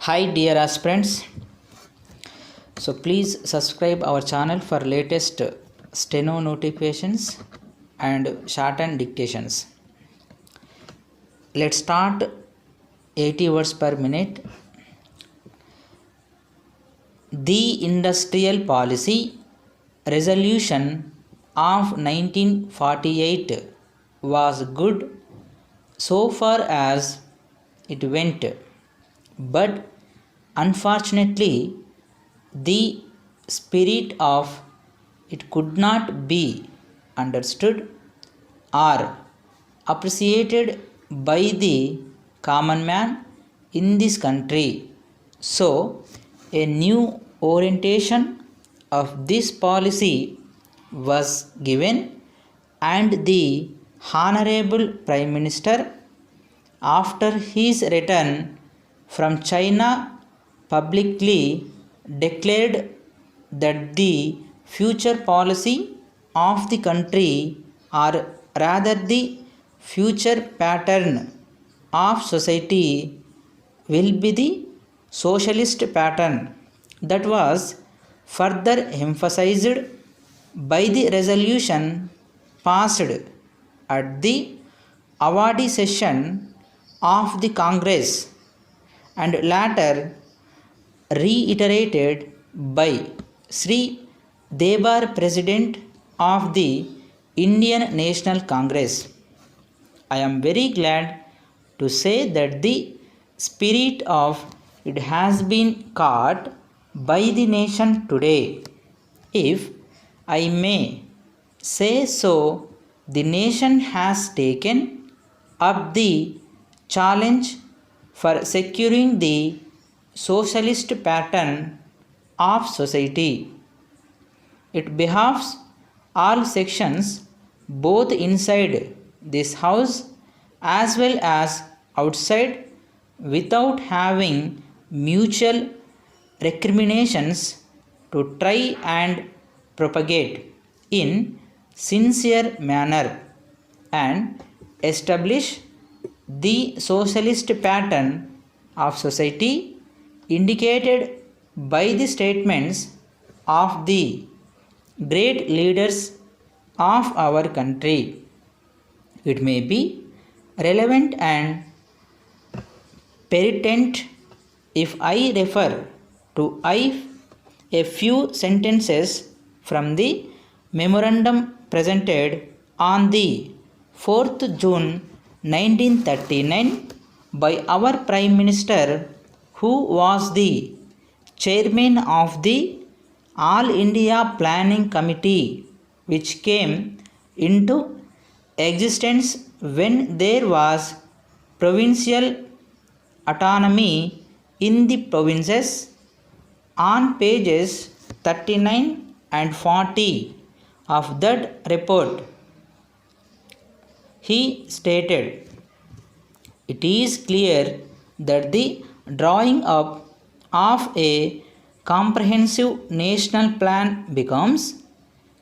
Hi dear aspirants, so please subscribe our channel for latest steno notifications and shortened dictations. Let's start 80 words per minute. The Industrial Policy Resolution of 1948 was good so far as it went, but unfortunately the spirit of it could not be understood or appreciated by the common man in this country. So, a new orientation of this policy was given, and the Honorable Prime Minister, after his return from China, publicly declared that the future policy of the country, or rather the future pattern of society, will be the socialist pattern. That was further emphasized by the resolution passed at the awardee session of the Congress and later reiterated by Sri Debar, President of the Indian National Congress. I am very glad to say that the spirit of it has been caught by the nation today. If I may say so, the nation has taken up the challenge for securing the socialist pattern of society. It behoves all sections, both inside this house as well as outside, without having mutual recriminations, to try and propagate in sincere manner and establish the socialist pattern of society indicated by the statements of the great leaders of our country. It may be relevant and pertinent if I refer to a few sentences from the memorandum presented on the 4th June 1939 by our Prime Minister, who was the chairman of the All India Planning Committee, which came into existence when there was provincial autonomy in the provinces. On pages 39 and 40 of that report, he stated, "It is clear that the drawing up of a comprehensive national plan becomes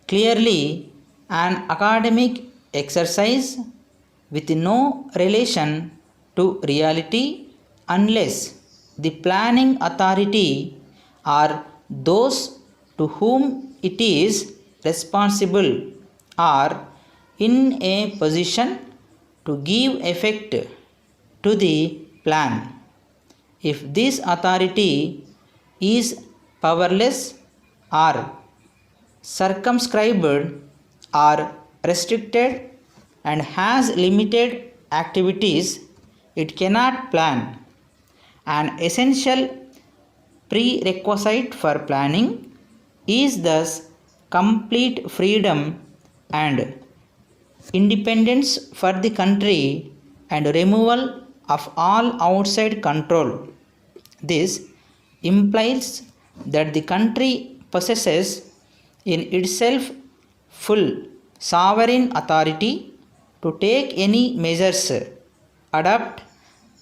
clearly an academic exercise with no relation to reality unless the planning authority or those to whom it is responsible are in a position to give effect to the plan. If this authority is powerless or circumscribed or restricted and has limited activities, it cannot plan. An essential prerequisite for planning is thus complete freedom and independence for the country and removal of all outside control. This implies that the country possesses in itself full sovereign authority to take any measures, adopt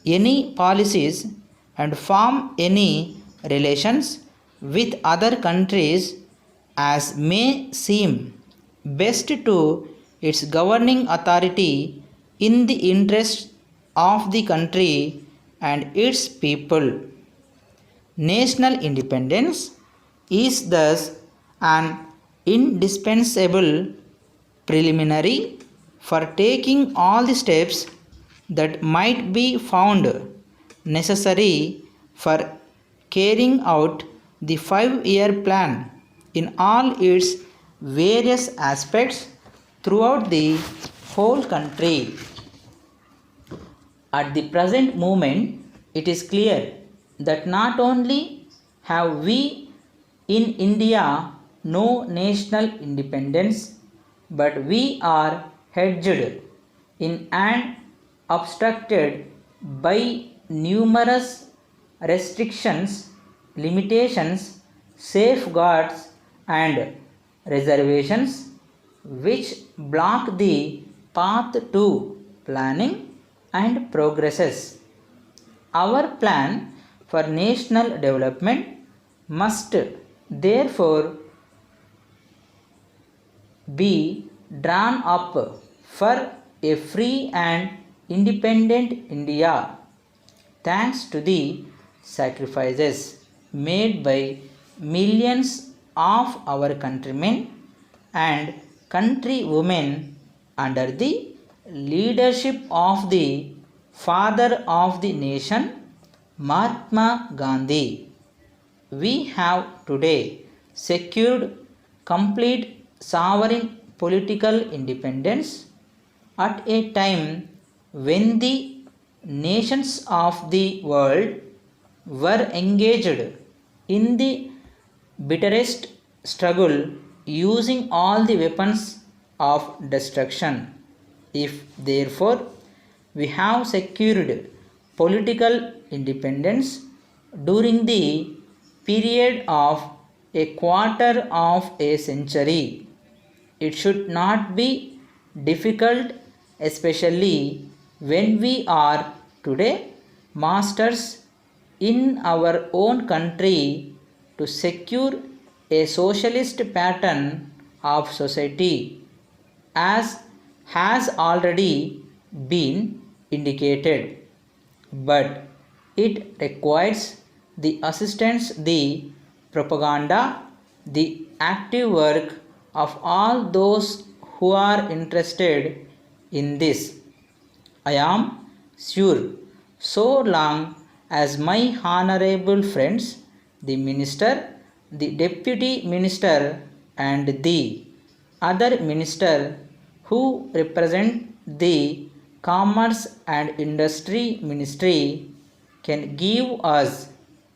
any policies, and form any relations with other countries as may seem best to its governing authority in the interest of the country and its people. National independence is thus an indispensable preliminary for taking all the steps that might be found necessary for carrying out the 5-year plan in all its various aspects throughout the whole country. At the present moment, it is clear that not only have we in India no national independence, but we are hedged in and obstructed by numerous restrictions, limitations, safeguards, and reservations which block the path to planning and progresses. Our plan for national development must therefore be drawn up for a free and independent India, thanks to the sacrifices made by millions of our countrymen and countrywomen under the leadership of the father of the nation, Mahatma Gandhi. We have today secured complete sovereign political independence at a time when the nations of the world were engaged in the bitterest struggle using all the weapons of destruction. If therefore we have secured political independence during the period of a quarter of a century, it should not be difficult, especially when we are today masters in our own country, to secure a socialist pattern of society, as has already been indicated. But it requires the assistance, the propaganda, the active work of all those who are interested in this. I am sure, so long as my honorable friends, the minister, the deputy minister, and the other minister who represent the commerce and industry ministry can give us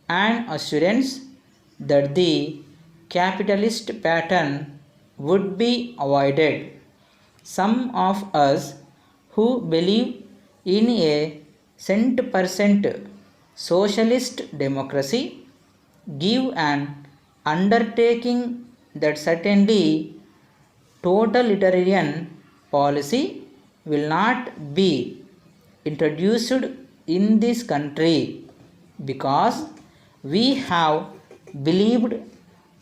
an assurance that the capitalist pattern would be avoided. Some of us who believe in a cent% socialist democracy give an undertaking that certainly totalitarian policy will not be introduced in this country, because we have believed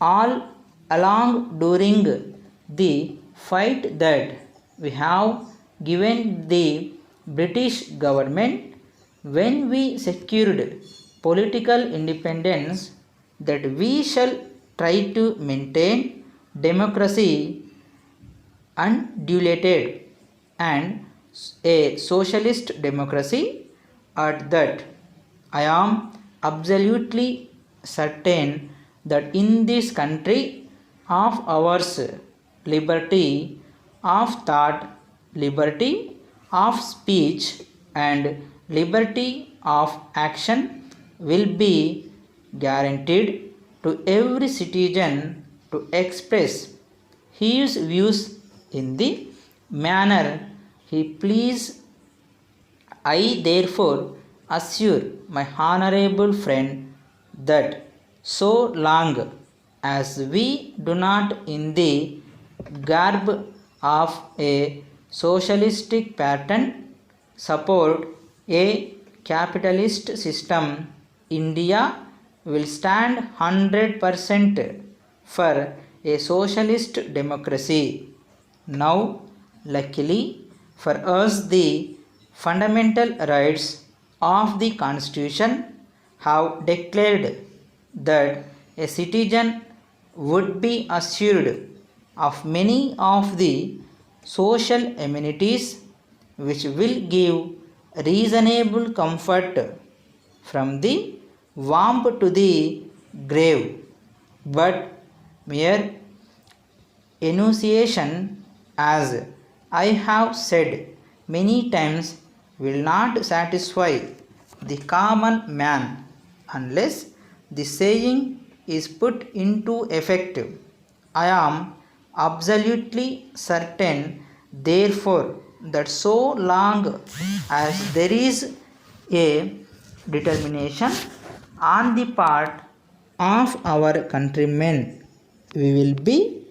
all along during the fight that we have given the British government when we secured political independence that we shall try to maintain democracy undiluted and a socialist democracy. At that, I am absolutely certain that in this country of ours, liberty of thought, liberty of speech, and liberty of action will be guaranteed to every citizen to express his views in the manner he please. I therefore assure my honorable friend that so long as we do not, in the garb of a socialistic pattern, support a capitalist system, India will stand 100% for a socialist democracy. Now, luckily for us, the fundamental rights of the Constitution have declared that a citizen would be assured of many of the social amenities which will give reasonable comfort from the womb to the grave, but mere enunciation, as I have said many times, will not satisfy the common man unless the saying is put into effect. I am absolutely certain, therefore, that so long as there is a determination on the part of our countrymen, we will be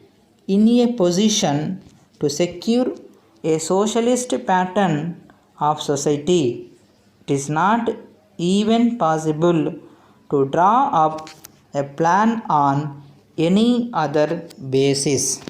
in a position to secure a socialist pattern of society. It is not even possible to draw up a plan on any other basis.